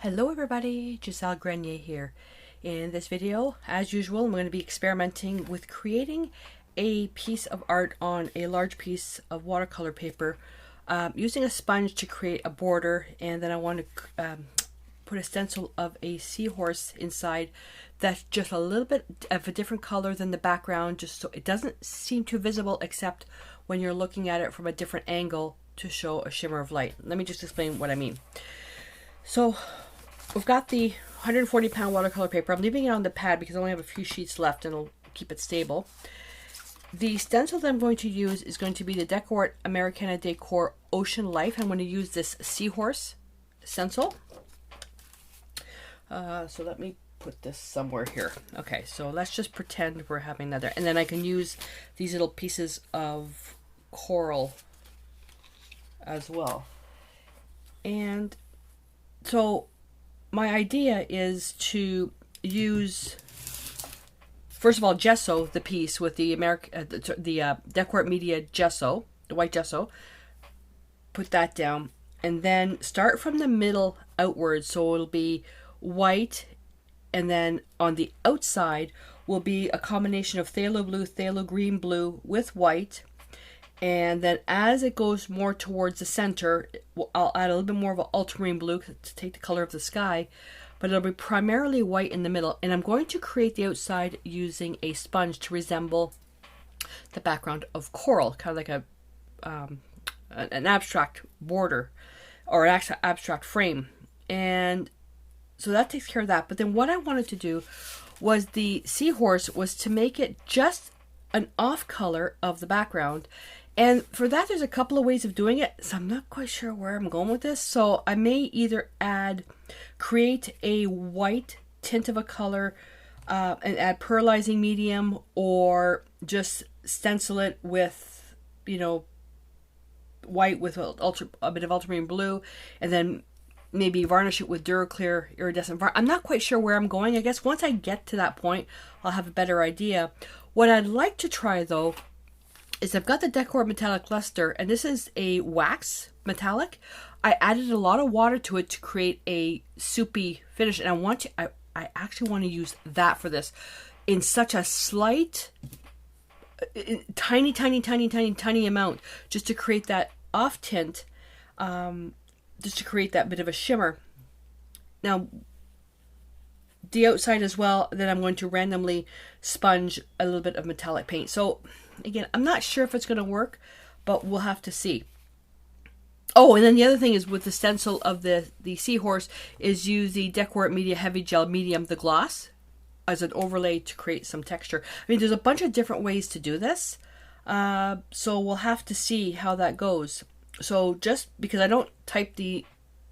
Hello everybody, Gisele Grenier here. In this video, as usual, I'm going to be experimenting with creating a piece of art on a large piece of watercolor paper using a sponge to create a border, and then I want to put a stencil of a seahorse inside that's just a little bit of a different color than the background, just so it doesn't seem too visible except when you're looking at it from a different angle to show a shimmer of light. Let me just explain what I mean. So we've got the 140-pound watercolor paper. I'm leaving it on the pad because I only have a few sheets left and it'll keep it stable. The stencil that I'm going to use is going to be the Decor Americana Decor Ocean Life. I'm going to use this seahorse stencil. So let me put this somewhere here. Okay, so let's just pretend we're having that there. And then I can use these little pieces of coral as well. And so my idea is to use, first of all, gesso the piece with the Decor Media gesso, the white gesso. Put that down, and then start from the middle outwards. So it'll be white, and then on the outside will be a combination of phthalo blue, phthalo green blue with white. And then as it goes more towards the center, I'll add a little bit more of an ultramarine blue to take the color of the sky, but it'll be primarily white in the middle. And I'm going to create the outside using a sponge to resemble the background of coral, kind of like an abstract border or an abstract frame. And so that takes care of that. But then what I wanted to do was the seahorse was to make it just an off color of the background. And for that, there's a couple of ways of doing it, so I'm not quite sure where I'm going with this. So I may either create a white tint of a color and add Pearlizing Medium, or just stencil it with, white with a bit of ultramarine blue, and then maybe varnish it with Duraclear Iridescent Varnish. I'm not quite sure where I'm going. I guess once I get to that point, I'll have a better idea. What I'd like to try, though, is I've got the Decor Metallic Luster, and this is a wax metallic. I added a lot of water to it to create a soupy finish, and I actually want to use that for this in such a slight, tiny amount, just to create that off tint, just to create that bit of a shimmer. Now, the outside as well, then I'm going to randomly sponge a little bit of metallic paint. So again, I'm not sure if it's going to work, but we'll have to see. Oh, and then the other thing is with the stencil of the seahorse is use the Decor Media Heavy Gel Medium, the gloss, as an overlay to create some texture. I mean, there's a bunch of different ways to do this. So we'll have to see how that goes. So just because I don't type the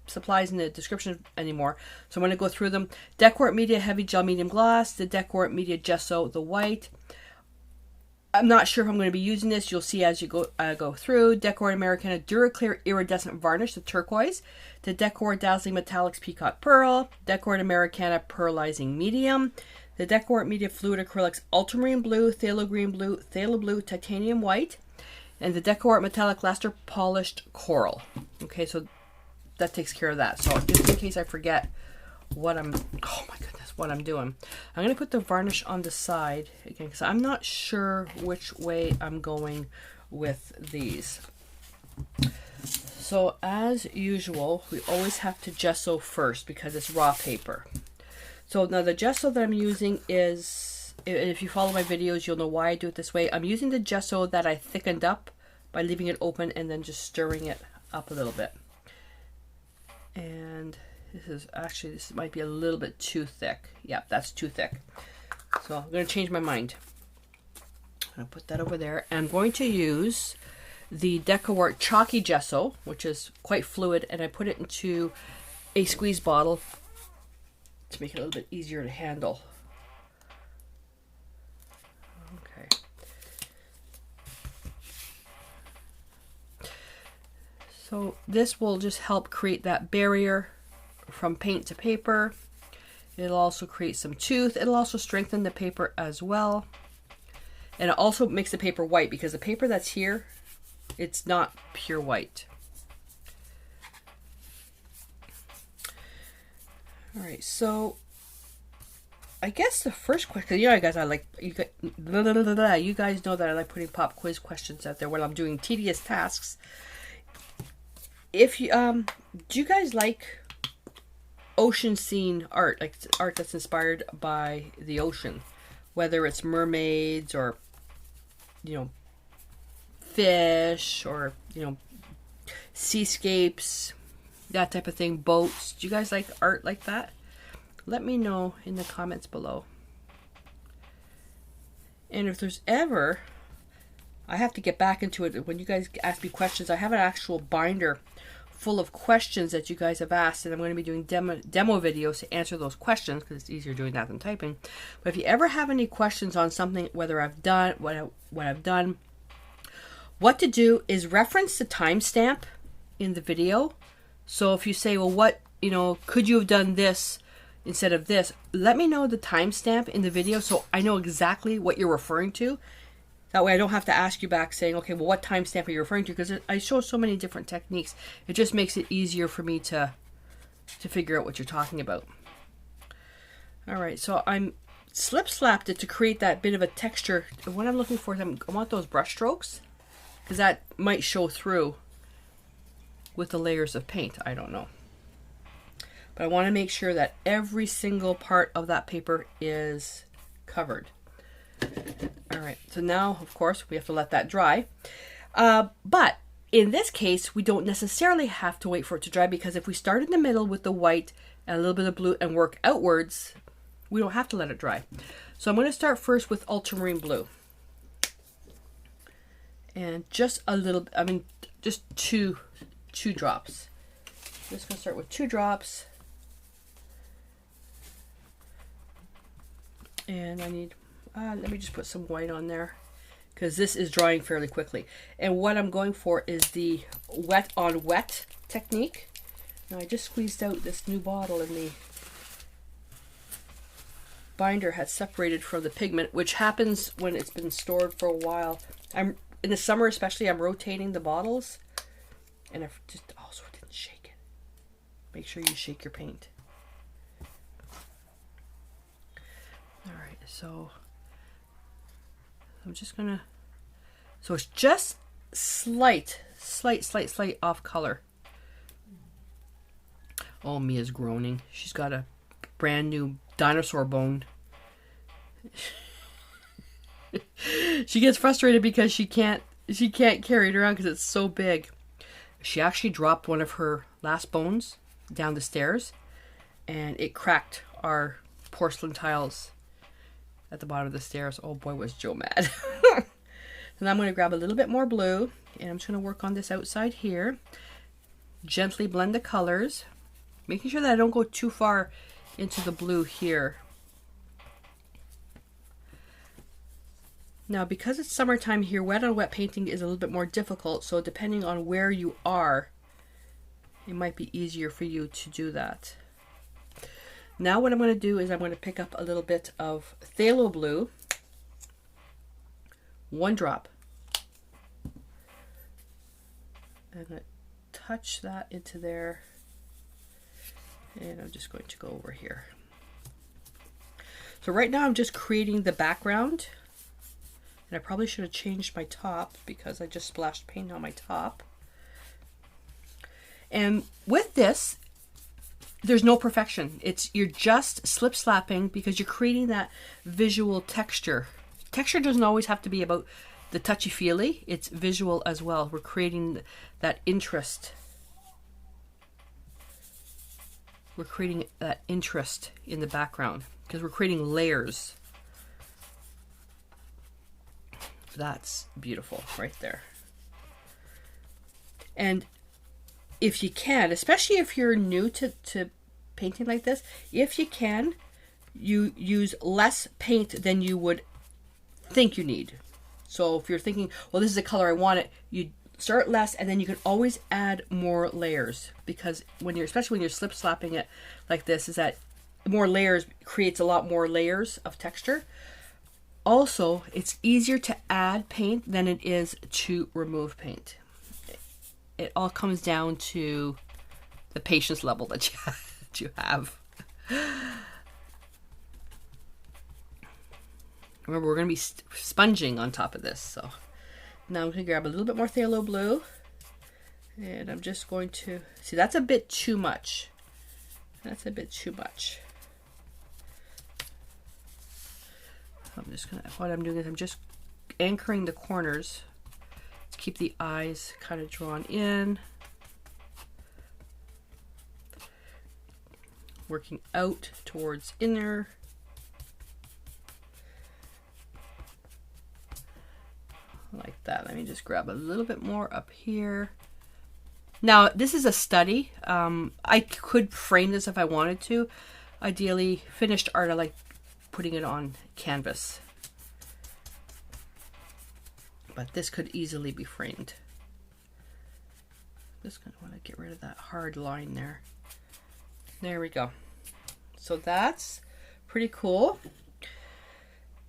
supplies in the description anymore, so I'm going to go through them. Decor Media Heavy Gel Medium Gloss, the Decor Media Gesso, the white. I'm not sure if I'm going to be using this. You'll see as you go through. Decor Americana Duraclear Iridescent Varnish, the turquoise. The Decor Dazzling Metallics Peacock Pearl. Decor Americana Pearlizing Medium. The Decor Media Fluid Acrylics Ultramarine Blue, Phthalo Green Blue, Phthalo Blue, Titanium White. And the Decor Metallic Luster Polished Coral. Okay, so that takes care of that. So just in case I forget what I'm doing, I'm going to put the varnish on the side again because I'm not sure which way I'm going with these. So as usual, we always have to gesso first because it's raw paper. So now the gesso that I'm using is, if you follow my videos, you'll know why I do it this way. I'm using the gesso that I thickened up by leaving it open and then just stirring it up a little bit. And this might be a little bit too thick. Yeah, that's too thick. So I'm going to change my mind. I'm going to put that over there. And I'm going to use the Decor Chalky Gesso, which is quite fluid, and I put it into a squeeze bottle to make it a little bit easier to handle. Okay. So this will just help create that barrier from paint to paper. It'll also create some tooth. It'll also strengthen the paper as well. And it also makes the paper white because the paper that's here, it's not pure white. All right, so I guess the first question, you know, guys, I like you guys, you guys know that I like putting pop quiz questions out there when I'm doing tedious tasks. If you do you guys like ocean scene art, like art that's inspired by the ocean, whether it's mermaids or, you know, fish or, you know, seascapes, that type of thing, boats? Do you guys like art like that? Let me know in the comments below. And if there's ever, I have to get back into it. When you guys ask me questions, I have an actual binder full of questions that you guys have asked, and I'm going to be doing demo videos to answer those questions because it's easier doing that than typing. But if you ever have any questions on something, whether I've done what I've done, what to do is reference the timestamp in the video. So if you say, well, what, you know, could you have done this instead of this? Let me know the timestamp in the video so I know exactly what you're referring to. That way I don't have to ask you back saying, okay, well, what timestamp are you referring to? Because I show so many different techniques. It just makes it easier for me to figure out what you're talking about. All right, so I'm slip-slapped it to create that bit of a texture. What I'm looking for is I want those brush strokes, because that might show through with the layers of paint. I don't know. But I want to make sure that every single part of that paper is covered. All right, so now, of course, we have to let that dry. But in this case, we don't necessarily have to wait for it to dry, because if we start in the middle with the white and a little bit of blue and work outwards, we don't have to let it dry. So I'm going to start first with ultramarine blue. And just a little, I mean, just two drops. I'm just going to start with 2 drops. And I need, let me just put some white on there, because this is drying fairly quickly. And what I'm going for is the wet on wet technique. Now I just squeezed out this new bottle, and the binder has separated from the pigment, which happens when it's been stored for a while. In the summer especially, I'm rotating the bottles, and I just also didn't shake it. Make sure you shake your paint. All right, so I'm just gonna, so it's just slight off color. Oh, Mia's groaning. She's got a brand new dinosaur bone. She gets frustrated because she can't carry it around because it's so big. She actually dropped one of her last bones down the stairs, and it cracked our porcelain tiles at the bottom of the stairs. Oh boy, was Joe mad. And I'm going to grab a little bit more blue, and I'm just going to work on this outside here. Gently blend the colors, making sure that I don't go too far into the blue here. Now, because it's summertime here, wet on wet painting is a little bit more difficult, so depending on where you are, it might be easier for you to do that. Now what I'm going to do is I'm going to pick up a little bit of phthalo blue, 1 drop. I'm going to touch that into there, and I'm just going to go over here. So right now I'm just creating the background, and I probably should have changed my top because I just splashed paint on my top. And with this, there's no perfection. You're just slip slapping because you're creating that visual texture. Texture doesn't always have to be about the touchy-feely. It's visual as well. We're creating that interest. We're creating that interest in the background because we're creating layers. That's beautiful right there. And if you can, especially if you're new to painting like this, if you can, you use less paint than you would think you need. So if you're thinking, well, this is the color I want it, you start less, and then you can always add more layers, because especially when you're slip slapping it like this, is that more layers creates a lot more layers of texture. Also, it's easier to add paint than it is to remove paint. It all comes down to the patience level that you have. Remember, we're going to be sponging on top of this. So now I'm going to grab a little bit more phthalo blue. And I'm just going to... See, that's a bit too much. That's a bit too much. I'm just going to... What I'm doing is I'm just anchoring the corners to keep the eyes kind of drawn in. Working out towards inner. Like that. Let me just grab a little bit more up here. Now, this is a study. I could frame this if I wanted to. Ideally, finished art, I like putting it on canvas. But this could easily be framed. Just gonna want to get rid of that hard line there. There we go. So that's pretty cool.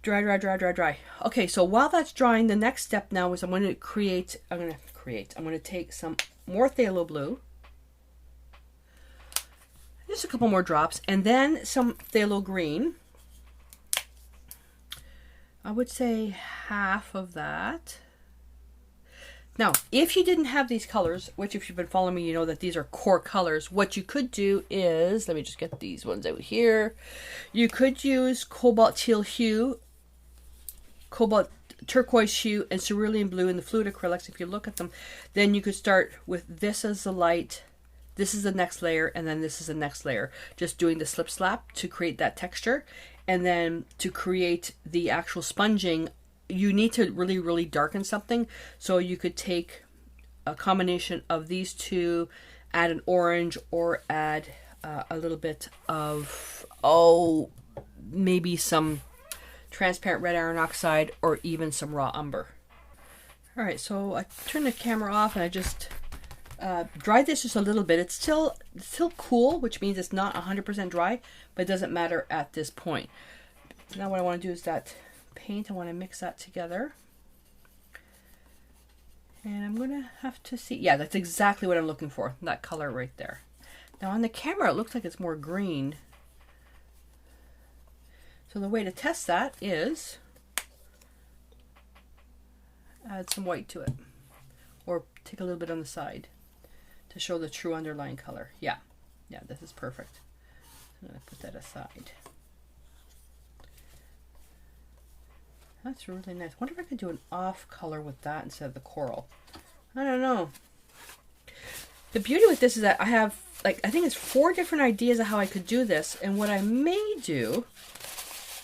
Dry, dry, dry, dry, dry. Okay, so while that's drying, the next step now is I'm going to take some more phthalo blue. Just a couple more drops, and then some phthalo green. I would say half of that. Now, if you didn't have these colors, which if you've been following me, you know that these are core colors, what you could do is, let me just get these ones out here. You could use cobalt teal hue, cobalt turquoise hue, and cerulean blue in the fluid acrylics. If you look at them, then you could start with this as the light, this is the next layer, and then this is the next layer. Just doing the slip slap to create that texture. And then to create the actual sponging, you need to really, really darken something. So you could take a combination of these two, add an orange, or add a little bit of, maybe some transparent red iron oxide, or even some raw umber. All right, so I turn the camera off and I just dried this just a little bit. It's still cool, which means it's not 100% dry, but it doesn't matter at this point. Now what I want to do is that paint, I want to mix that together. And I'm going to have to see, yeah, that's exactly what I'm looking for, that color right there. Now on the camera, it looks like it's more green. So the way to test that is add some white to it, or take a little bit on the side to show the true underlying color. Yeah, this is perfect. I'm going to put that aside. That's really nice. I wonder if I could do an off color with that instead of the coral. I don't know. The beauty with this is that I have, I think it's 4 different ideas of how I could do this. And what I may do,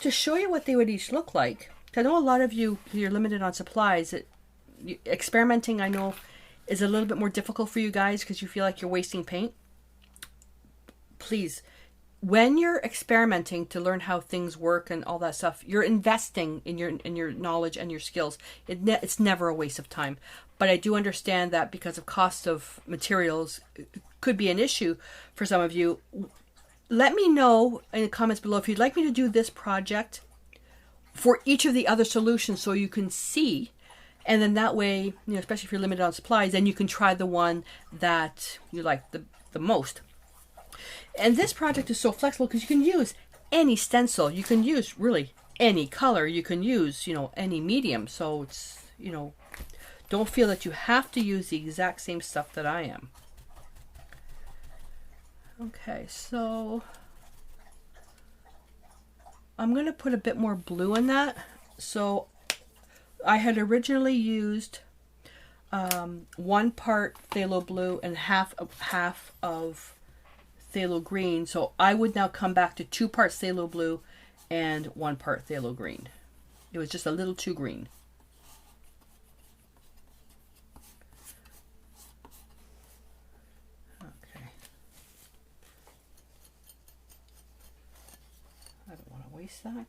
to show you what they would each look like, because I know a lot of you're limited on supplies. Experimenting, I know, is a little bit more difficult for you guys because you feel like you're wasting paint. Please, when you're experimenting to learn how things work and all that stuff, you're investing in your knowledge and your skills. It's never a waste of time. But I do understand that because of cost of materials, it could be an issue for some of you. Let me know in the comments below if you'd like me to do this project for each of the other solutions so you can see. And then that way, especially if you're limited on supplies, then you can try the one that you like the most. And this project is so flexible because you can use any stencil. You can use really any color. You can use, any medium. So it's, don't feel that you have to use the exact same stuff that I am. Okay, so I'm going to put a bit more blue in that. So I had originally used 1 part phthalo blue and half of phthalo green. So I would now come back to 2 parts phthalo blue and 1 part phthalo green. It was just a little too green. Okay. I don't want to waste that.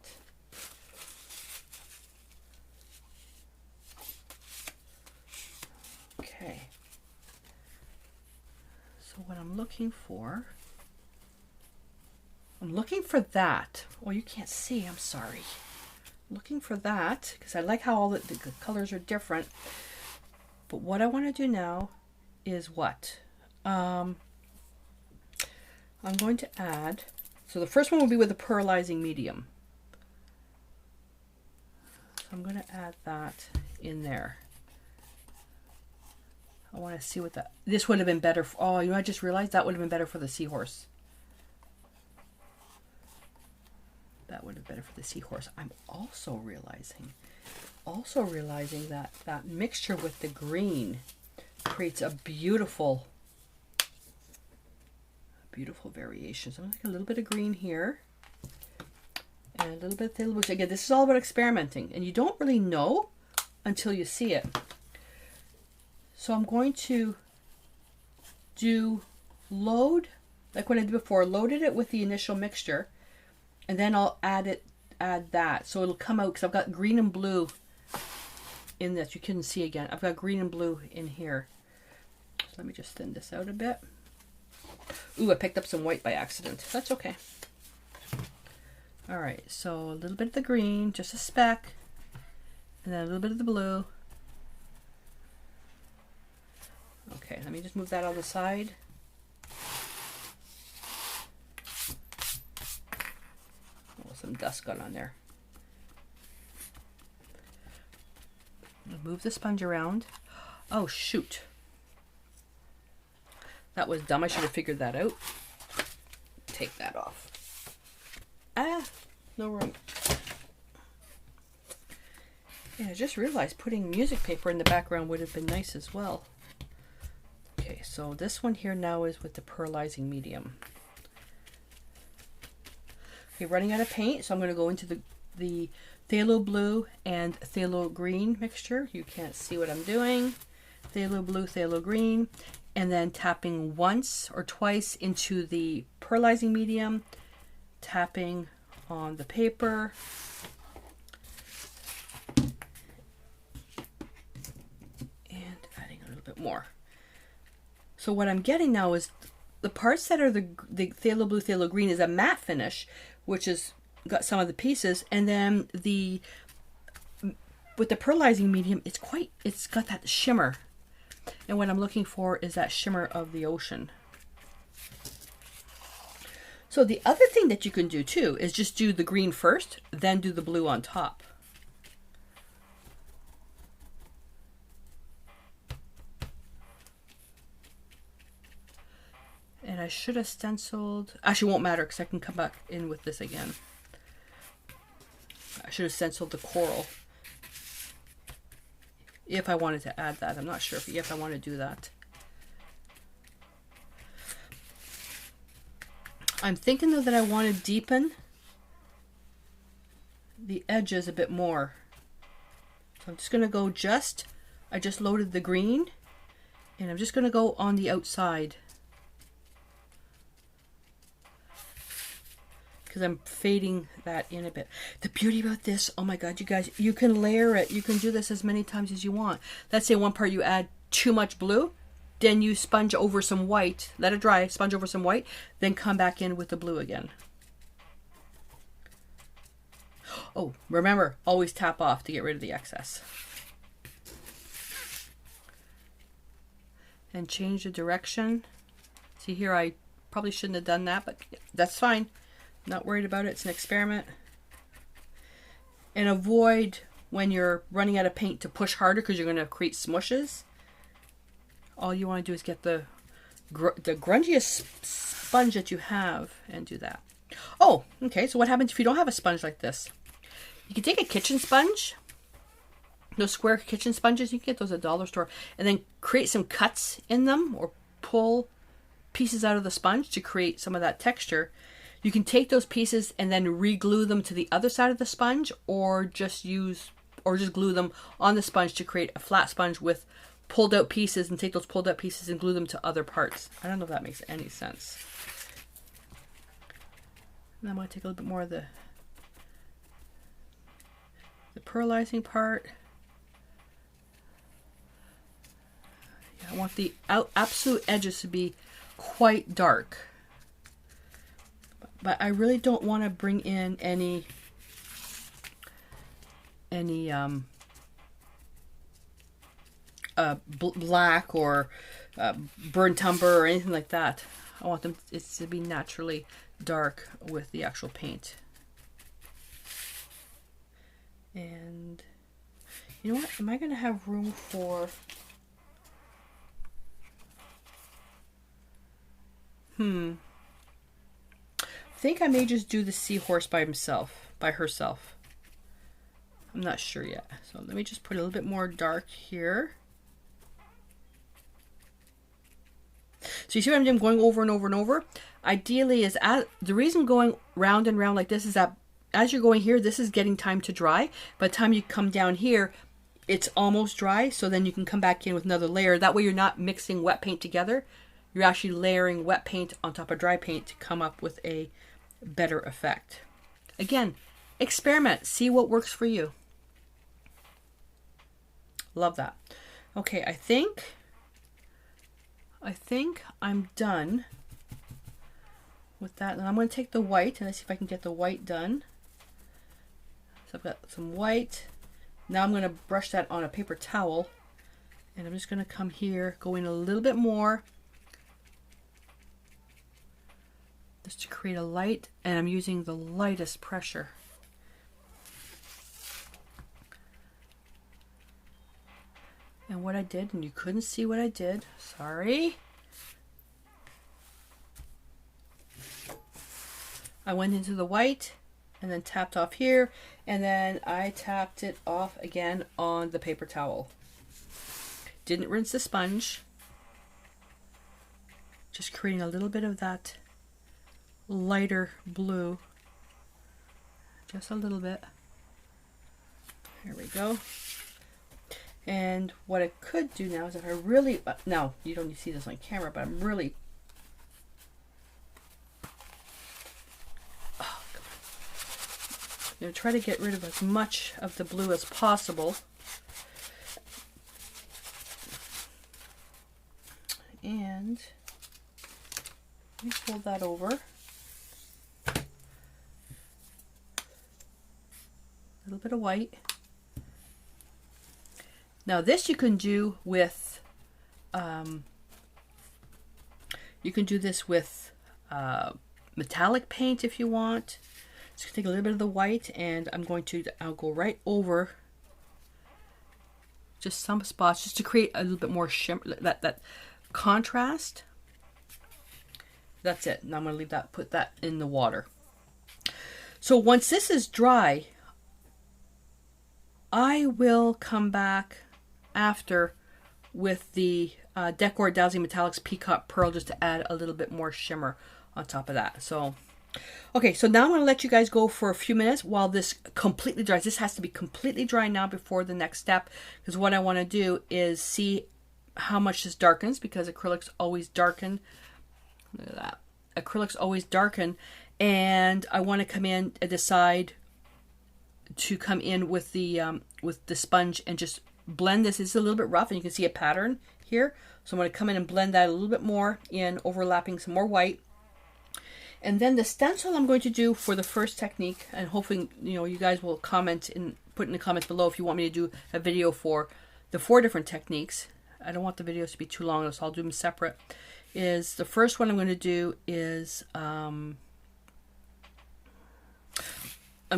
Okay. So what I'm looking for that. Oh, you can't see, I'm sorry. Looking for that, because I like how all the colors are different. But what I want to do now is what? I'm going to add So the first one will be with the Pearlizing Medium. So I'm going to add that in there. I want to see what that... This would have been better... Oh, you know, I just realized that would have been better for the seahorse. That would have been better for the seahorse. I'm also realizing that that mixture with the green creates a beautiful variation. So I'm going to take a little bit of green here and a little bit of phthalo blue. Again, this is all about experimenting, and you don't really know until you see it. So I'm going to do load, like what I did before, loaded it with the initial mixture, and then I'll add that. So it'll come out, because I've got green and blue in this. You can see again, I've got green and blue in here. So let me just thin this out a bit. Ooh, I picked up some white by accident. That's okay. All right, so a little bit of the green, just a speck, and then a little bit of the blue. Okay, let me just move that on the side. Oh, some dust got on there. Move the sponge around. Oh, shoot. That was dumb. I should have figured that out. Take that off. Ah, no room. Yeah, I just realized putting music paper in the background would have been nice as well. Okay, so this one here now is with the Pearlizing Medium. Okay, running out of paint, so I'm going to go into the phthalo blue and phthalo green mixture. You can't see what I'm doing. Phthalo blue, phthalo green, and then tapping once or twice into the Pearlizing Medium, tapping on the paper. And adding a little bit more. So what I'm getting now is the parts that are the phthalo blue, phthalo green is a matte finish, which has got some of the pieces, and then with the Pearlizing Medium, it's got that shimmer, and what I'm looking for is that shimmer of the ocean. So the other thing that you can do too is just do the green first, then do the blue on top. And I should have stenciled, actually it won't matter because I can come back in with this again. I should have stenciled the coral if I wanted to add that. I'm not sure if I want to do that. I'm thinking though that I want to deepen the edges a bit more. So I'm just going to go I just loaded the green, and I'm just going to go on the outside. Because I'm fading that in a bit. The beauty about this, oh my god, you guys, you can layer it. You can do this as many times as you want. Let's say one part you add too much blue, then you sponge over some white, let it dry, sponge over some white, then come back in with the blue again. Oh, remember, always tap off to get rid of the excess. And change the direction. See here, I probably shouldn't have done that, but that's fine. Not worried about it. It's an experiment. And avoid when you're running out of paint to push harder because you're going to create smushes. All you want to do is get the grungiest sponge that you have and do that. Oh, okay. So what happens if you don't have a sponge like this? You can take a kitchen sponge, those square kitchen sponges, you can get those at the dollar store, and then create some cuts in them or pull pieces out of the sponge to create some of that texture. You can take those pieces and then re-glue them to the other side of the sponge, or just glue them on the sponge to create a flat sponge with pulled out pieces, and take those pulled out pieces and glue them to other parts. I don't know if that makes any sense. And I'm going to take a little bit more of the pearlizing part. Yeah, I want the absolute edges to be quite dark. But I really don't want to bring in any black or burnt umber or anything like that. I want them to be naturally dark with the actual paint. And you know what? Am I going to have room for... I think I may just do the seahorse by herself. I'm not sure yet. So let me just put a little bit more dark here. So you see what I'm doing? Going over and over and over. Ideally is the reason going round and round like this is that as you're going here, this is getting time to dry. By the time you come down here, it's almost dry. So then you can come back in with another layer. That way you're not mixing wet paint together. You're actually layering wet paint on top of dry paint to come up with a better effect. Again, experiment. See what works for you. Love that. Okay, I think I'm done with that. And I'm going to take the white and let's see if I can get the white done. So I've got some white. Now I'm going to brush that on a paper towel. And I'm just going to come here, go in a little bit more. Just to create a light. And I'm using the lightest pressure. And what I did, and you couldn't see what I did, sorry. I went into the white and then tapped off here, and then I tapped it off again on the paper towel. Didn't rinse the sponge. Just creating a little bit of that lighter blue. Just a little bit. There we go. And what I could do now is if I really, now you don't see this on camera, but I'm really, I'm going to try to get rid of as much of the blue as possible. And let me fold that over. A little bit of white. Now this you can do with, metallic paint if you want. Just take a little bit of the white and I'll go right over just some spots just to create a little bit more shimmer, that contrast. That's it. Now I'm going to leave that, put that in the water. So once this is dry, I will come back after with the Decor Dazzling Metallics Peacock Pearl just to add a little bit more shimmer on top of that. So, okay, so now I'm going to let you guys go for a few minutes while this completely dries. This has to be completely dry now before the next step, because what I want to do is see how much this darkens, because acrylics always darken. Look at that. Acrylics always darken, and I want to come in and decide to come in with the sponge and just blend this. It's a little bit rough and you can see a pattern here. So I'm going to come in and blend that a little bit more in, overlapping some more white. And then the stencil I'm going to do for the first technique, and hoping you guys will comment and put in the comments below if you want me to do a video for the 4 different techniques. I don't want the videos to be too long, so I'll do them separate. Is the first one I'm going to do is I'm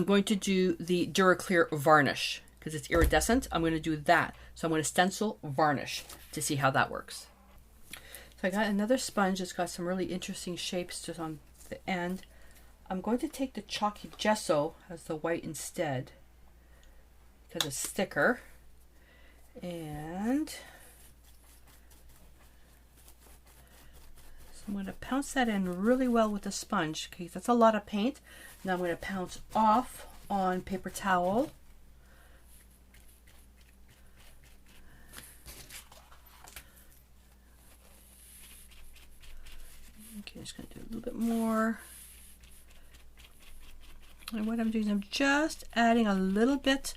going to do the Duraclear Varnish because it's iridescent. I'm going to do that. So I'm going to stencil varnish to see how that works. So I got another sponge that's got some really interesting shapes just on the end. I'm going to take the chalky gesso as the white instead because it's thicker. And so I'm going to pounce that in really well with the sponge. Okay, that's a lot of paint. Now I'm going to pounce off on paper towel. Okay, I'm just going to do a little bit more. And what I'm doing is I'm just adding a little bit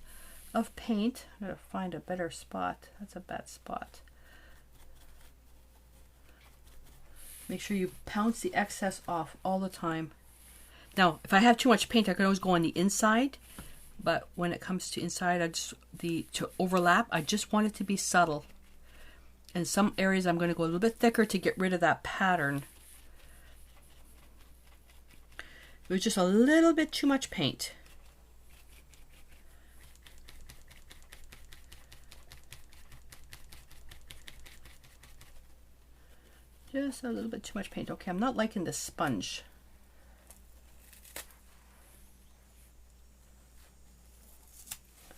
of paint. I'm going to find a better spot. That's a bad spot. Make sure you pounce the excess off all the time. Now, if I have too much paint, I can always go on the inside. But when it comes to inside, to overlap, I just want it to be subtle. In some areas, I'm going to go a little bit thicker to get rid of that pattern. was just a little bit too much paint. Just a little bit too much paint. Okay, I'm not liking this sponge.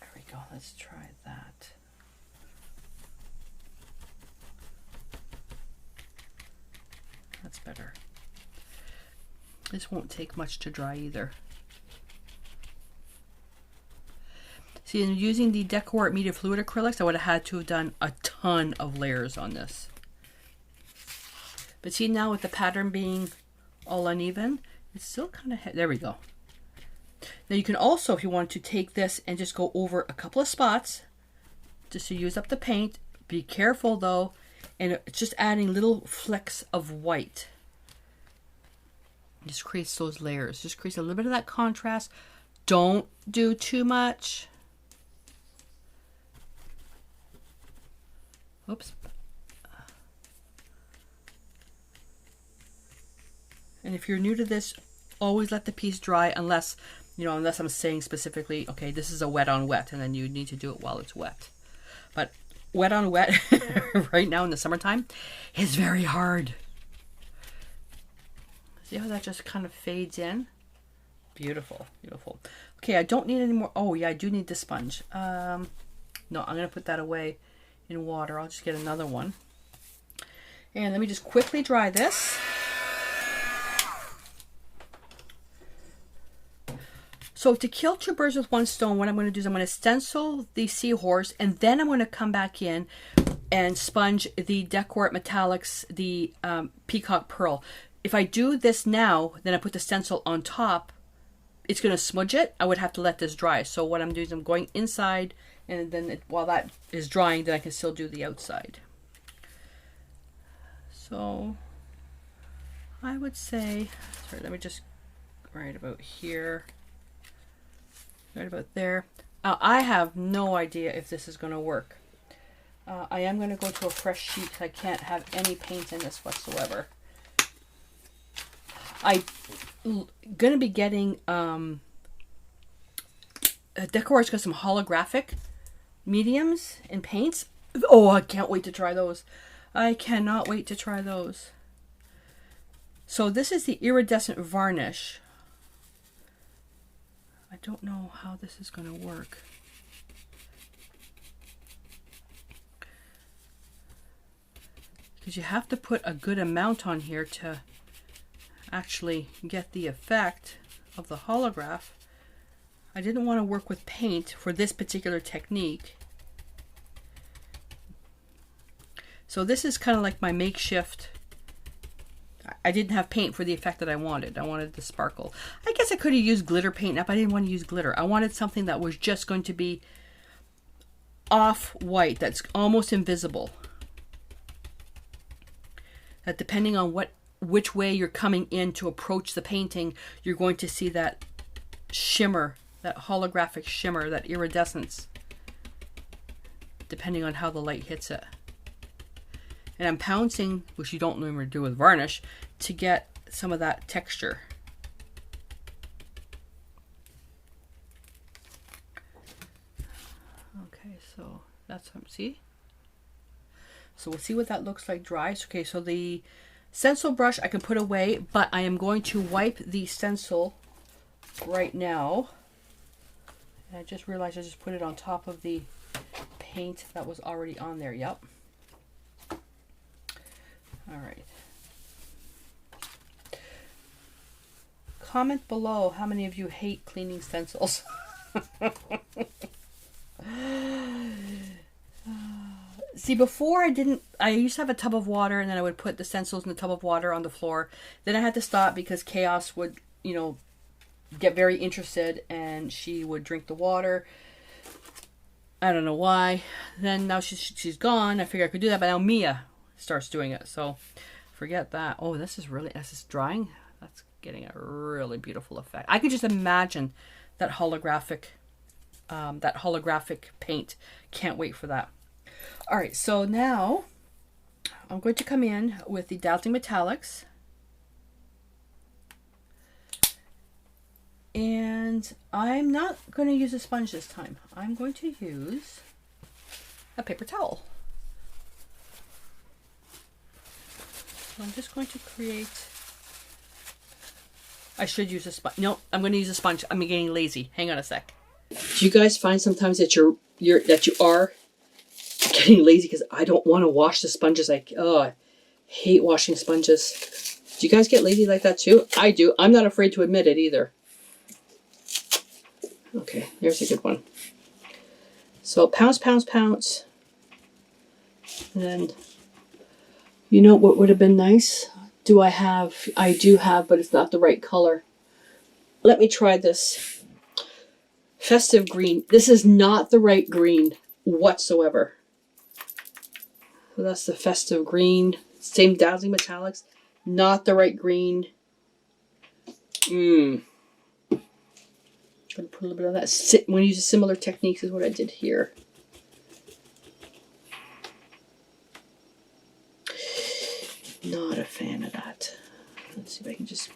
There we go. Let's try that. That's better. This won't take much to dry either. See, in using the Decor Media Fluid acrylics, I would have had to have done a ton of layers on this. But see, now with the pattern being all uneven, it's still kind of, there we go. Now you can also, if you want to, take this and just go over a couple of spots just to use up the paint. Be careful though, and it's just adding little flecks of white. Just creates those layers. Just creates a little bit of that contrast. Don't do too much. Oops. And if you're new to this, always let the piece dry unless, unless I'm saying specifically, okay, this is a wet on wet, and then you need to do it while it's wet. But wet on wet right now in the summertime is very hard. See how that just kind of fades in? Beautiful, beautiful. Okay, I don't need any more. Oh yeah, I do need the sponge. No, I'm gonna put that away in water. I'll just get another one. And let me just quickly dry this. So to kill two birds with one stone, what I'm going to do is I'm going to stencil the seahorse, and then I'm going to come back in and sponge the Decor Metallics, the Peacock Pearl. If I do this now, then I put the stencil on top, it's going to smudge it. I would have to let this dry. So what I'm doing is I'm going inside, and then while that is drying, then I can still do the outside. So I would say, sorry, let me just right about here. Right about there. I have no idea if this is going to work. I am going to go to a fresh sheet. I can't have any paint in this whatsoever. I'm going to be getting Decor's got some holographic mediums and paints. Oh, I can't wait to try those. I cannot wait to try those. So this is the Iridescent Varnish. I don't know how this is going to work. Because you have to put a good amount on here to actually get the effect of the holograph. I didn't want to work with paint for this particular technique. So this is kind of like my makeshift. I didn't have paint for the effect that I wanted. I wanted the sparkle. I guess I could have used glitter paint up. I didn't want to use glitter. I wanted something that was just going to be off-white, that's almost invisible. That depending on which way you're coming in to approach the painting, you're going to see that shimmer, that holographic shimmer, that iridescence, depending on how the light hits it. And I'm pouncing, which you don't normally do with varnish, to get some of that texture. Okay, so that's what, see? So we'll see what that looks like dry. Okay, so the stencil brush I can put away, but I am going to wipe the stencil right now. And I just realized I just put it on top of the paint that was already on there. Yep. All right. Comment below how many of you hate cleaning stencils. See, before I used to have a tub of water, and then I would put the stencils in the tub of water on the floor. Then I had to stop because Chaos would, get very interested, and she would drink the water. I don't know why. Then now she's gone. I figured I could do that, but now Mia starts doing it, so forget that. Oh, this is drying. That's getting a really beautiful effect. I could just imagine that holographic paint. Can't wait for that. All right, so now I'm going to come in with the Dazzling Metallics, And I'm not going to use a sponge this time. I'm going to use a paper towel. So I'm just going to create... I should use a sponge. No, I'm going to use a sponge. I'm getting lazy. Hang on a sec. Do you guys find sometimes that you are getting lazy because I don't want to wash the sponges? I hate washing sponges. Do you guys get lazy like that too? I do. I'm not afraid to admit it either. Okay, here's a good one. So pounce, pounce, pounce. And then, you know what would have been nice? I do have, but it's not the right color. Let me try this. Festive Green. This is not the right green whatsoever. So that's the Festive Green. Same Dazzling Metallics. Not the right green. I'm going to put a little bit of that. I'm going to use a similar techniques as what I did here. Not a fan of that. Let's see if I can just...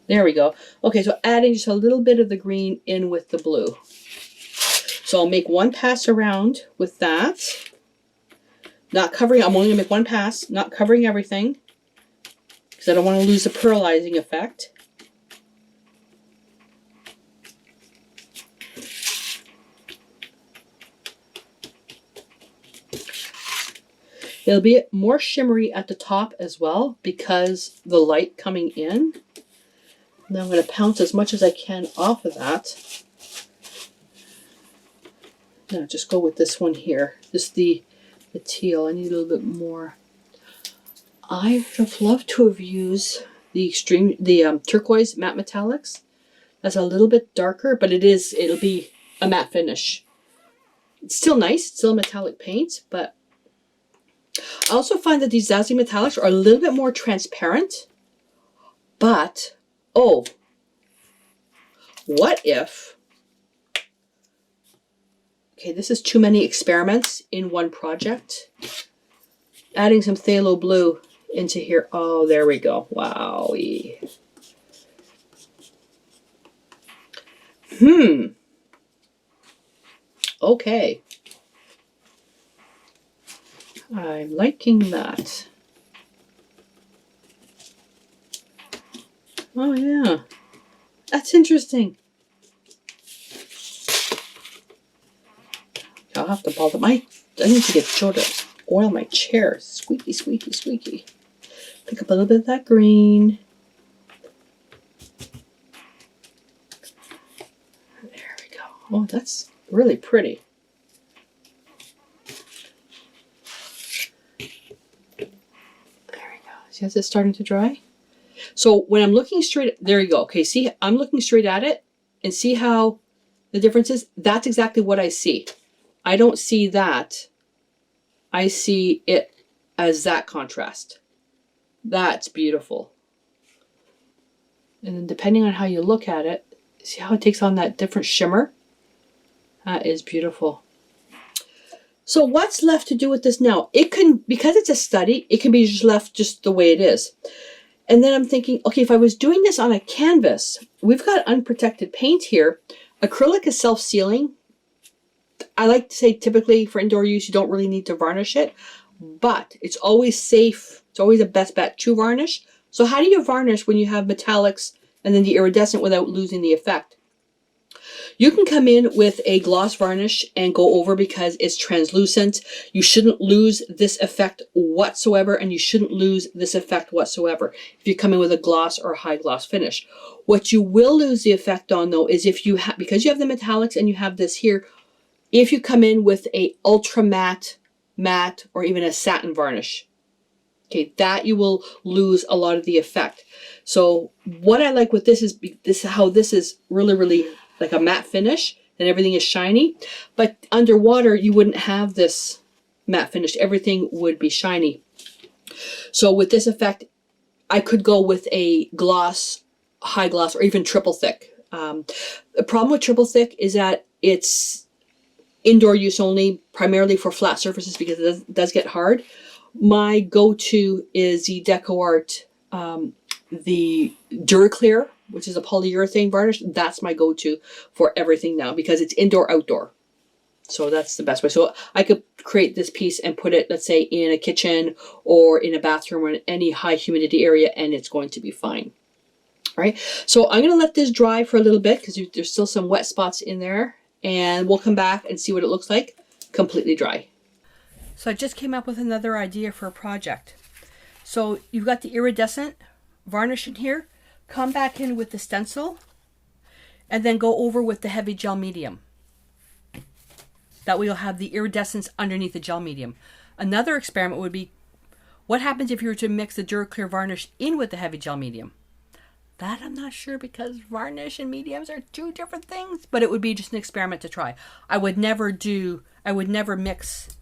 There we go. Okay, so adding just a little bit of the green in with the blue. So I'll make one pass around with that. Not covering, I'm only going to make one pass, not covering everything. Because I don't want to lose the pearlizing effect. It'll be more shimmery at the top as well because the light coming in. Now I'm going to pounce as much as I can off of that. Now just go with this one here. Just the teal. I need a little bit more. I would have loved to have used the turquoise matte metallics. That's a little bit darker, but it'll be a matte finish. It's still nice. It's still a metallic paint, but I also find that these Dazzling Metallics are a little bit more transparent, but, oh, what if, okay, this is too many experiments in one project. Adding some phthalo blue into here. Oh, there we go. Wowie. Okay. I'm liking that. Oh yeah, that's interesting. I'll have to bother I need to get Joe to oil my chair. Squeaky, squeaky, squeaky. Pick up a little bit of that green. There we go. Oh, that's really pretty. See how it's starting to dry? So when I'm looking straight, there you go. Okay, see, I'm looking straight at it and see how the difference is? That's exactly what I see. I don't see that. I see it as that contrast. That's beautiful. And then depending on how you look at it, see how it takes on that different shimmer? That is beautiful. So what's left to do with this now? It can, because it's a study, it can be just left just the way it is. And then I'm thinking, okay, if I was doing this on a canvas, we've got unprotected paint here. Acrylic is self-sealing. I like to say typically for indoor use, you don't really need to varnish it, but it's always safe. It's always the best bet to varnish. So how do you varnish when you have metallics and then the iridescent without losing the effect? You can come in with a gloss varnish and go over because it's translucent. You shouldn't lose this effect whatsoever, and you shouldn't lose this effect whatsoever if you come in with a gloss or a high gloss finish. What you will lose the effect on though is if you have, because you have the metallics and you have this here, if you come in with a ultra matte, matte, or even a satin varnish. Okay, that you will lose a lot of the effect. So what I like with this is how this is really, really like a matte finish and everything is shiny. But underwater, you wouldn't have this matte finish. Everything would be shiny. So with this effect, I could go with a gloss, high gloss, or even triple thick. The problem with triple thick is that it's indoor use only, primarily for flat surfaces because it does get hard. My go-to is the DecoArt, the Duraclear which is a polyurethane varnish. That's my go-to for everything now because it's indoor, outdoor. So that's the best way. So I could create this piece and put it, let's say, in a kitchen or in a bathroom or in any high humidity area, and it's going to be fine. All right. So I'm going to let this dry for a little bit because there's still some wet spots in there, and we'll come back and see what it looks like completely dry. So I just came up with another idea for a project. So you've got the iridescent varnish in here. Come back in with the stencil and then go over with the heavy gel medium. That way you'll have the iridescence underneath the gel medium. Another experiment would be, what happens if you were to mix the Duraclear varnish in with the heavy gel medium? That I'm not sure because varnish and mediums are two different things, but it would be just an experiment to try. I would never mix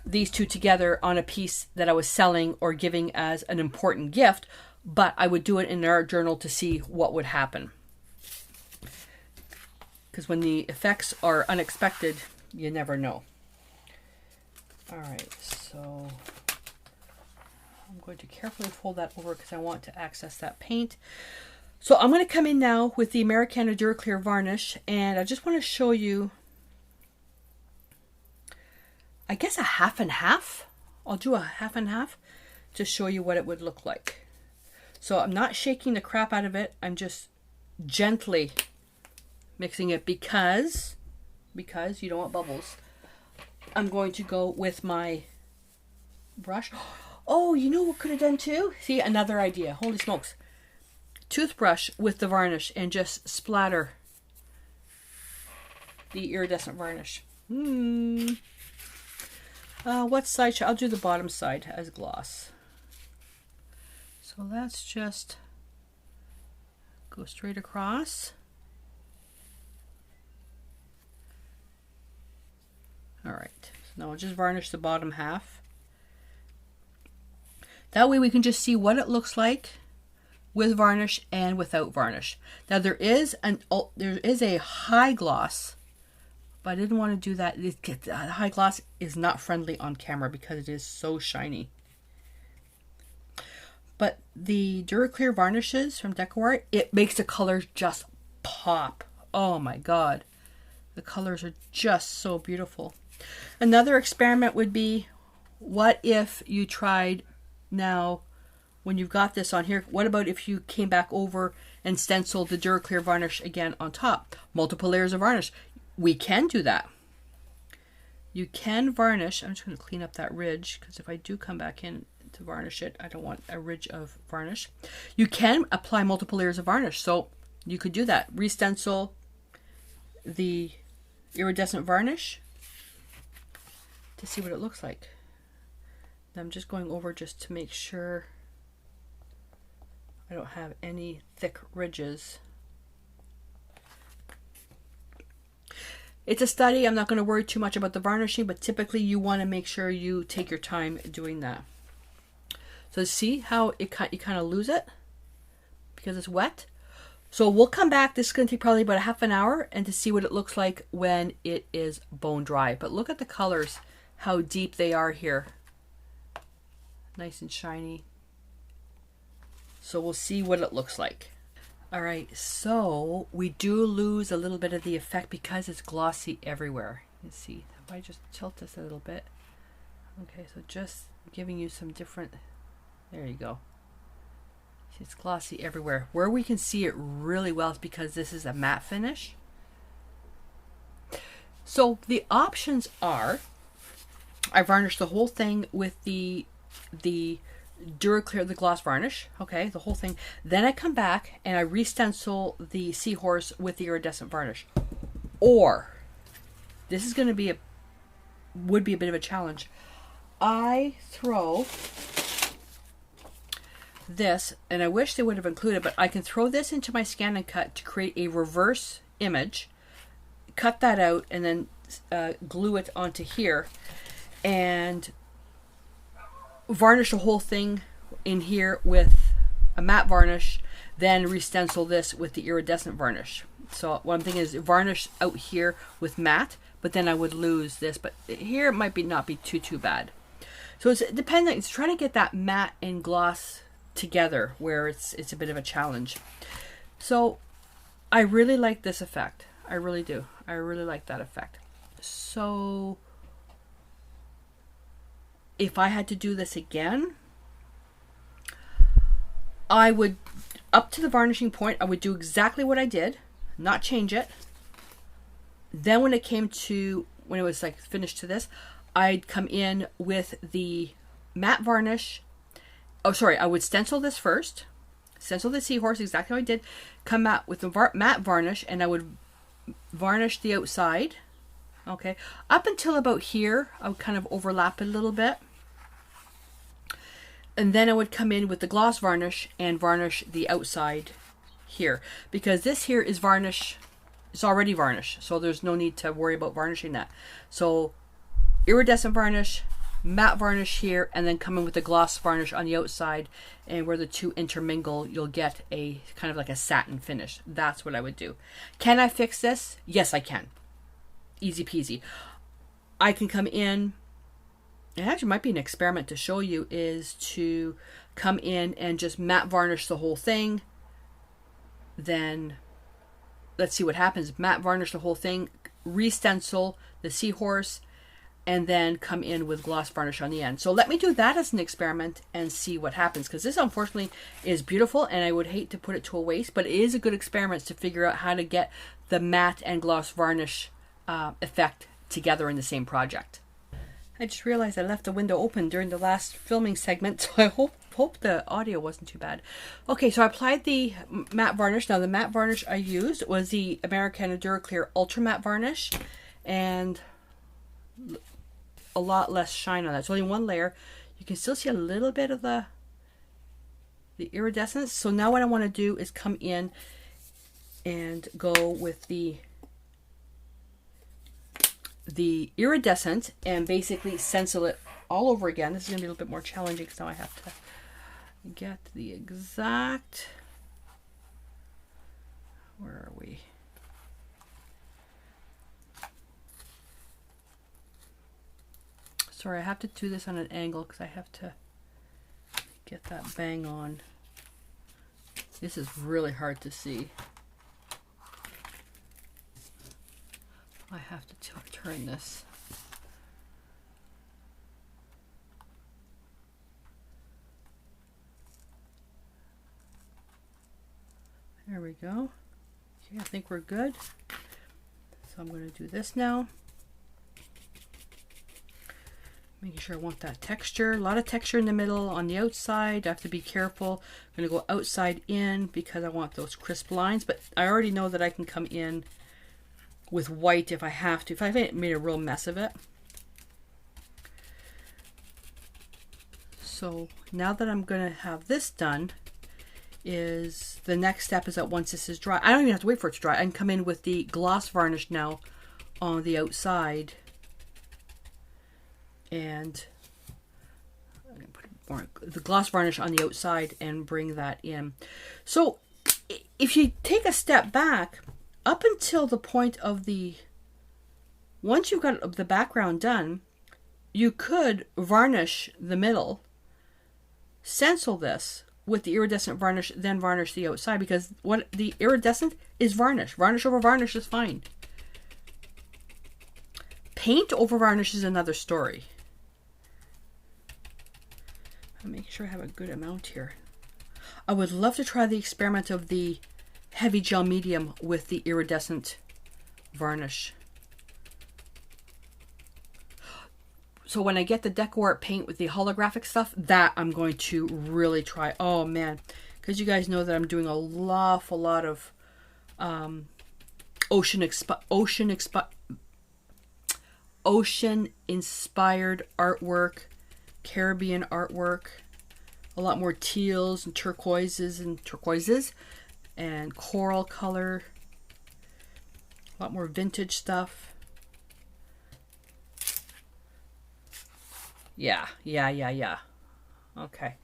these two together on a piece that I was selling or giving as an important gift, but I would do it in an art journal to see what would happen. Because when the effects are unexpected, you never know. All right, so I'm going to carefully fold that over because I want to access that paint. So I'm going to come in now with the Americana Duraclear varnish, and I just want to show you, I guess, a half and half. I'll do a half and half to show you what it would look like. So I'm not shaking the crap out of it. I'm just gently mixing it because you don't want bubbles. I'm going to go with my brush. Oh, you know what could have done too? See, another idea. Holy smokes. Toothbrush with the varnish and just splatter the iridescent varnish. What side should I'll do the bottom side as gloss. So let's just go straight across. All right, so now I'll just varnish the bottom half. That way we can just see what it looks like with varnish and without varnish. Now there is a high gloss, but I didn't want to do that. The high gloss is not friendly on camera because it is so shiny. But the Duraclear varnishes from DecoArt, it makes the colors just pop. Oh my God. The colors are just so beautiful. Another experiment would be, what if you tried now, when you've got this on here, what about if you came back over and stenciled the Duraclear varnish again on top? Multiple layers of varnish. We can do that. You can varnish. I'm just going to clean up that ridge because if I do come back in to varnish it, I don't want a ridge of varnish. You can apply multiple layers of varnish. So you could do that. Re-stencil the iridescent varnish to see what it looks like. I'm just going over just to make sure I don't have any thick ridges. It's a study. I'm not going to worry too much about the varnishing, but typically you want to make sure you take your time doing that. So see how you kind of lose it because it's wet? So we'll come back. This is going to take probably about a half an hour and to see what it looks like when it is bone dry. But look at the colors, how deep they are here. Nice and shiny. So we'll see what it looks like. All right, so we do lose a little bit of the effect because it's glossy everywhere. You see, if I just tilt this a little bit. Okay, so just giving you some different, there you go. It's glossy everywhere. Where we can see it really well is because this is a matte finish. So the options are, I varnished the whole thing with the Duraclear, the gloss varnish, okay, the whole thing. Then I come back and I re-stencil the seahorse with the iridescent varnish. Or, this is going to be would be a bit of a challenge. I throw this, and I wish they would have included, but I can throw this into my scan and cut to create a reverse image, cut that out, and then glue it onto here, and varnish the whole thing in here with a matte varnish, then re-stencil this with the iridescent varnish. So what I'm thinking is varnish out here with matte, but then I would lose this, but here it might not be too bad. So it's depending, it's trying to get that matte and gloss together where it's a bit of a challenge. So I really like this effect. I really do. I really like that effect. So if I had to do this again, I would, up to the varnishing point, I would do exactly what I did, not change it. Then when it was like finished to this, I'd come in with the matte varnish. Oh, sorry, I would stencil this first. Stencil the seahorse, exactly how I did. Come out with the matte varnish, and I would varnish the outside. Okay, up until about here, I would kind of overlap it a little bit. And then I would come in with the gloss varnish and varnish the outside here. Because this here is varnish, it's already varnished, so there's no need to worry about varnishing that. So iridescent varnish, matte varnish here, and then come in with the gloss varnish on the outside, and where the two intermingle, you'll get a kind of like a satin finish. That's what I would do. Can I fix this? Yes, I can. Easy peasy. I can come in, it actually might be an experiment to show you, is to come in and just matte varnish the whole thing. Then let's see what happens. Matte varnish the whole thing, re-stencil the seahorse, and then come in with gloss varnish on the end. So let me do that as an experiment and see what happens, because this unfortunately is beautiful and I would hate to put it to a waste, but it is a good experiment to figure out how to get the matte and gloss varnish effect together in the same project. I just realized I left the window open during the last filming segment, so I hope the audio wasn't too bad. Okay, so I applied the matte varnish. Now the matte varnish I used was the Americana Duraclear Ultra Matte Varnish, and a lot less shine on that. It's only one layer. You can still see a little bit of the iridescence. So now what I want to do is come in and go with the iridescent and basically stencil it all over again. This is going to be a little bit more challenging because now I have to get the exact, where are we? Sorry, I have to do this on an angle because I have to get that bang on. This is really hard to see. I have to turn this. There we go. Okay, I think we're good. So I'm going to do this now. Making sure I want that texture. A lot of texture in the middle. On the outside, I have to be careful. I'm going to go outside in because I want those crisp lines. But I already know that I can come in with white if I have to. If I've made a real mess of it. So now that I'm going to have this done, is the next step is that once this is dry, I don't even have to wait for it to dry. I can come in with the gloss varnish now on the outside. And I'm going to put more, the gloss varnish on the outside and bring that in. So if you take a step back, up until the point of once you've got the background done, you could varnish the middle, stencil this with the iridescent varnish, then varnish the outside, because what the iridescent is varnish. Varnish over varnish is fine. Paint over varnish is another story. I'm making sure I have a good amount here. I would love to try the experiment of the heavy gel medium with the iridescent varnish. So when I get the DecoArt paint with the holographic stuff, that I'm going to really try. Oh man, because you guys know that I'm doing a awful lot of ocean inspired artwork, Caribbean artwork, a lot more teals and turquoises and coral color, a lot more vintage stuff. Yeah. Okay.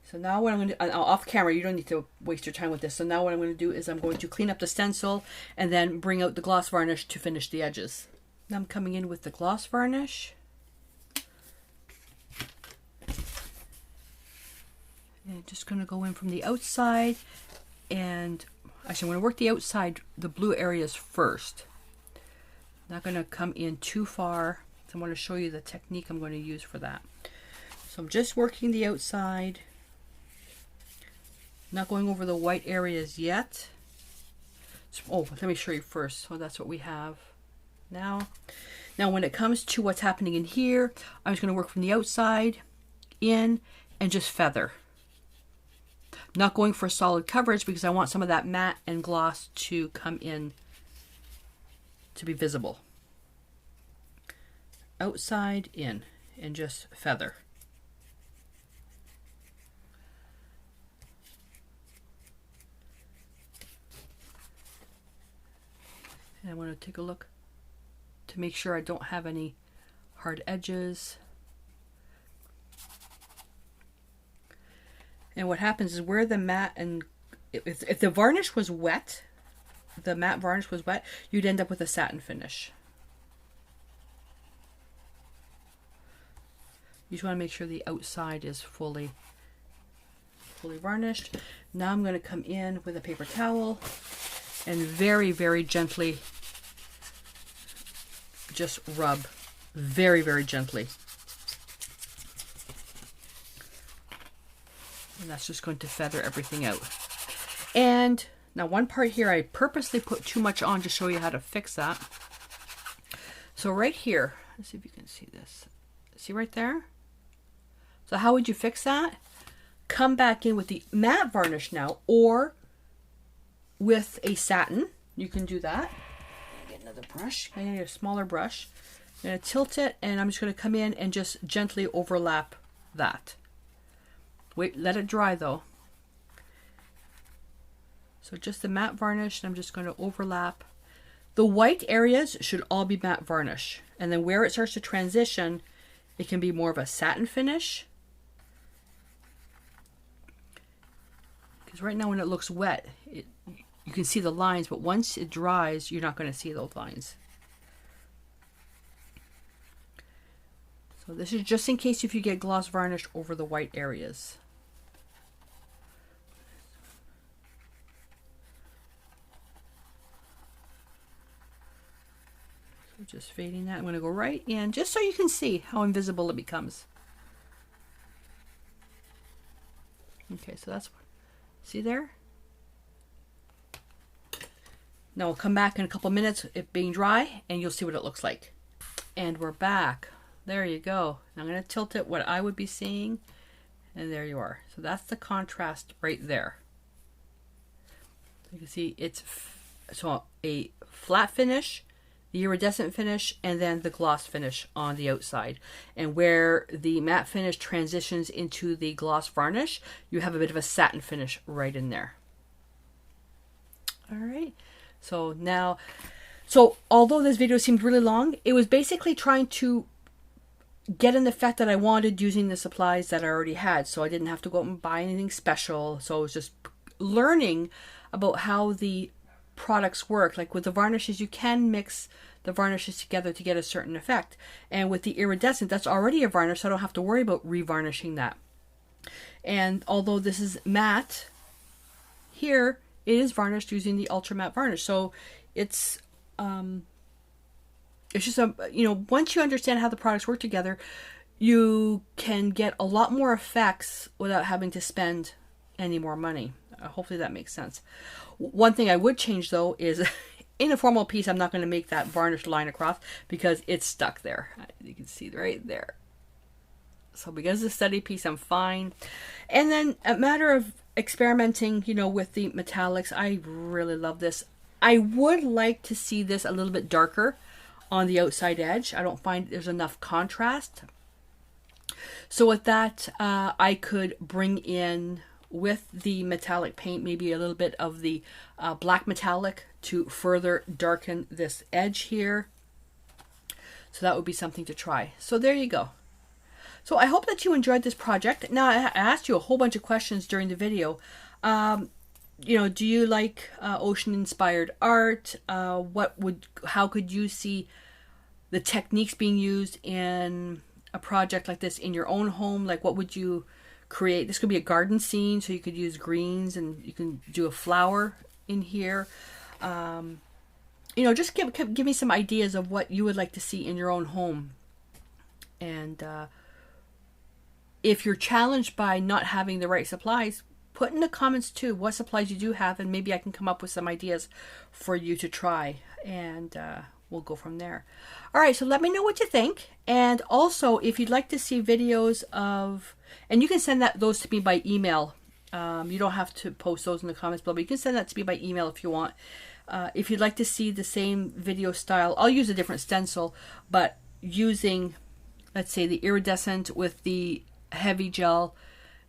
So now what I'm going to do, off camera, you don't need to waste your time with this. So now what I'm going to do is I'm going to clean up the stencil and then bring out the gloss varnish to finish the edges. Now I'm coming in with the gloss varnish. And just going to go in from the outside and Actually, I'm going to work the outside, the blue areas first. Not going to come in too far. So I'm going to show you the technique I'm going to use for that. So I'm just working the outside. Not going over the white areas yet. So, oh, let me show you first. So that's what we have now. Now when it comes to what's happening in here, I'm just going to work from the outside in and just feather. Not going for solid coverage because I want some of that matte and gloss to come in to be visible. Outside in and just feather. And I want to take a look to make sure I don't have any hard edges. And what happens is where the matte and if the varnish was wet, the matte varnish was wet, you'd end up with a satin finish. You just want to make sure the outside is fully varnished. Now I'm going to come in with a paper towel and very, very gently just rub. Very, very gently. And that's just going to feather everything out. And now one part here, I purposely put too much on to show you how to fix that. So right here, let's see if you can see this. See right there? So how would you fix that? Come back in with the matte varnish now, or with a satin. You can do that. Get another brush. I need a smaller brush. I'm going to tilt it, and I'm just going to come in and just gently overlap that. Wait, let it dry though. So just the matte varnish, and I'm just going to overlap. The white areas should all be matte varnish. And then where it starts to transition, it can be more of a satin finish. Because right now when it looks wet, you can see the lines, but once it dries, you're not going to see those lines. So this is just in case if you get gloss varnish over the white areas. So just fading that. I'm going to go right in just so you can see how invisible it becomes. Okay, so that's, see there? Now we'll come back in a couple minutes, it being dry, and you'll see what it looks like. And we're back. There you go. I'm going to tilt it what I would be seeing, and there you are. So that's the contrast right there. You can see it's so a flat finish, the iridescent finish, and then the gloss finish on the outside. And where the matte finish transitions into the gloss varnish, you have a bit of a satin finish right in there. All right. So now, although this video seemed really long, it was basically trying to get an effect that I wanted using the supplies that I already had. So I didn't have to go out and buy anything special. So I was just learning about how the products work. Like with the varnishes, you can mix the varnishes together to get a certain effect. And with the iridescent, that's already a varnish, so I don't have to worry about revarnishing that. And although this is matte, here it is varnished using the ultra matte varnish. So it's just a, once you understand how the products work together, you can get a lot more effects without having to spend any more money. Hopefully that makes sense. One thing I would change though is in a formal piece, I'm not going to make that varnish line across because it's stuck there. You can see right there. So because it's a study piece, I'm fine. And then a matter of experimenting, with the metallics. I really love this. I would like to see this a little bit darker on the outside edge. I don't find there's enough contrast. So with that, I could bring in with the metallic paint maybe a little bit of the black metallic to further darken this edge here. So that would be something to try. So there you go. So I hope that you enjoyed this project. Now I asked you a whole bunch of questions during the video. Do you like ocean inspired art? How could you see the techniques being used in a project like this in your own home? Like what would you create? This could be a garden scene, so you could use greens and you can do a flower in here. You know, just give me some ideas of what you would like to see in your own home. And if you're challenged by not having the right supplies, put in the comments too what supplies you do have, and maybe I can come up with some ideas for you to try, and we'll go from there. All right, so let me know what you think. And also, if you'd like to see videos of, and you can send those to me by email. You don't have to post those in the comments below, but you can send that to me by email if you want. If you'd like to see the same video style, I'll use a different stencil, but using, let's say, the iridescent with the heavy gel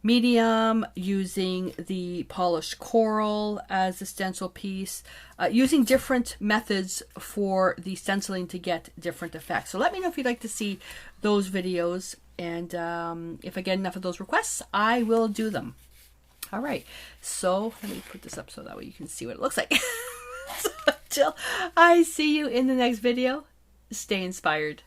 medium, using the polished coral as the stencil piece, using different methods for the stenciling to get different effects. So let me know if you'd like to see those videos, and if I get enough of those requests, I will do them. All right, so let me put this up so that way you can see what it looks like. So until I see you in the next video, stay inspired.